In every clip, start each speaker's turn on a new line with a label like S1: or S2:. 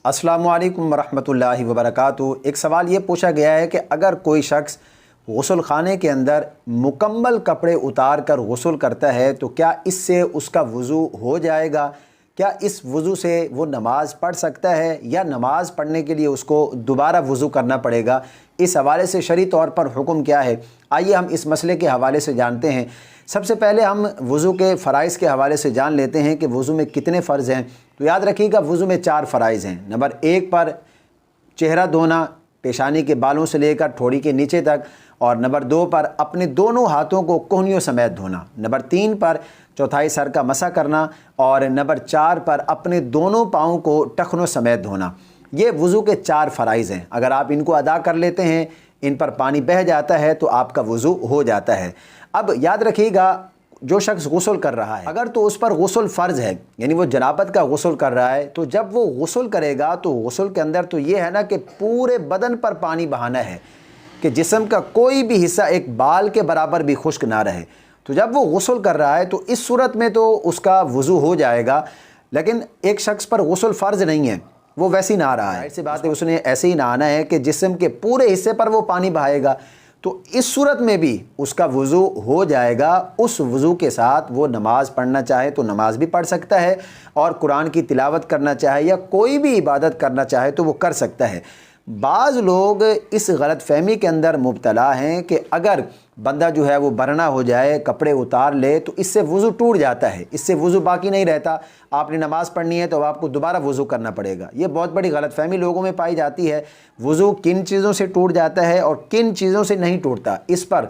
S1: अस्सलामु अलैकुम वरहमतुल्लाहि वबरकातुहू। एक सवाल ये पूछा गया है कि अगर कोई शख्स गुस्ल खाने के अंदर मुकम्मल कपड़े उतार कर गुस्ल करता है तो क्या इससे उसका वज़ू हो जाएगा? क्या इस वज़ू से वो नमाज़ पढ़ सकता है या नमाज़ पढ़ने के लिए उसको दोबारा वज़ू करना पड़ेगा? इस हवाले से शरई तौर पर हुक्म क्या है, आइए हम इस मसले के हवाले से जानते हैं। सबसे पहले हम वज़ू के फ़राइज़ के हवाले से जान लेते हैं कि वज़ू में कितने फ़र्ज़ हैं। तो याद रखिएगा, वज़ू में 4 फ़राइज़ हैं। नंबर 1 पर चेहरा धोना, पेशानी के बालों से लेकर ठोड़ी के नीचे तक, और नंबर 2 पर अपने दोनों हाथों को कोहनियों समेत धोना, नंबर 3 पर चौथाई सर का मसा करना, और नंबर 4 पर अपने दोनों पाँव को टखनों समेत धोना। ये वज़ू के 4 फ़राइज़ हैं। अगर आप इनको अदा कर लेते हैं, इन पर पानी बह जाता है तो आपका वज़ू हो जाता है। अब याद रखिएगा, जो शख्स गुस्ल कर रहा है, अगर तो उस पर गुस्ल फ़र्ज़ है, यानी वो जनाबत का गुस्ल कर रहा है, तो जब वो गुस्ल करेगा तो गुस्ल के अंदर तो ये है ना कि पूरे बदन पर पानी बहाना है कि जिस्म का कोई भी हिस्सा एक बाल के बराबर भी खुश्क ना रहे। तो जब वो गुस्ल कर रहा है तो इस सूरत में तो उसका वज़ू हो जाएगा। लेकिन एक शख्स पर गुस्ल फ़र्ज़ नहीं है, वो वैसे ही नहा रहा है, ऐसी बात है, उसने ऐसे ही नहाना है कि जिस्म के पूरे हिस्से पर वो पानी बहाएगा, तो इस सूरत में भी उसका वज़ू हो जाएगा। उस वज़ू के साथ वो नमाज़ पढ़ना चाहे तो नमाज़ भी पढ़ सकता है, और कुरान की तिलावत करना चाहे या कोई भी इबादत करना चाहे तो वो कर सकता है। बाज़ लोग इस गलत फ़हमी के अंदर मुब्तला हैं कि अगर बंदा जो है वो बरना हो जाए, कपड़े उतार ले, तो इससे वज़ू टूट जाता है, इससे वज़ू बाकी नहीं रहता। आपने नमाज़ पढ़नी है तो आपको दोबारा वज़ू करना पड़ेगा। ये बहुत बड़ी गलतफ़हमी लोगों में पाई जाती है। वज़ू किन चीज़ों से टूट जाता है और किन चीज़ों से नहीं टूटता, इस पर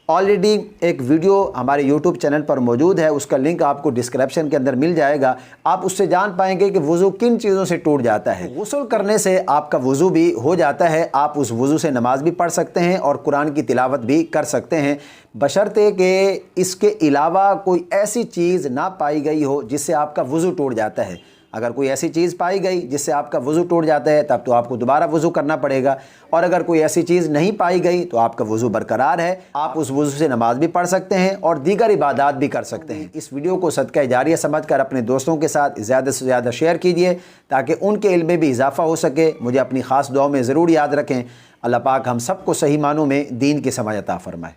S1: ऑलरेडी एक वीडियो हमारे YouTube चैनल पर मौजूद है, उसका लिंक आपको डिस्क्रिप्शन के अंदर मिल जाएगा। आप उससे जान पाएंगे कि वज़ू किन चीज़ों से टूट जाता है। गुस्ल करने से आपका वज़ू भी हो जाता है, आप उस वज़ू से नमाज भी पढ़ सकते हैं और कुरान की तिलावत भी कर सकते हैं, बशर्ते कि इसके अलावा कोई ऐसी चीज़ ना पाई गई हो जिससे आपका वज़ू टूट जाता है। अगर कोई ऐसी चीज़ पाई गई जिससे आपका वज़ू टूट जाता है, तब तो आपको दोबारा वज़ू करना पड़ेगा, और अगर कोई ऐसी चीज़ नहीं पाई गई तो आपका वज़ू बरकरार है, आप उस वज़ू से नमाज भी पढ़ सकते हैं और दीगर इबादत भी कर सकते हैं। इस वीडियो को सदका जारिया समझकर अपने दोस्तों के साथ ज़्यादा से ज़्यादा शेयर कीजिए ताकि उनके इल्म में भी इजाफ़ा हो सके। मुझे अपनी ख़ास दुआओं में ज़रूर याद रखें। अल्लाह पाक हम सबको सही मानों में दीन की समझ अता फ़रमाए।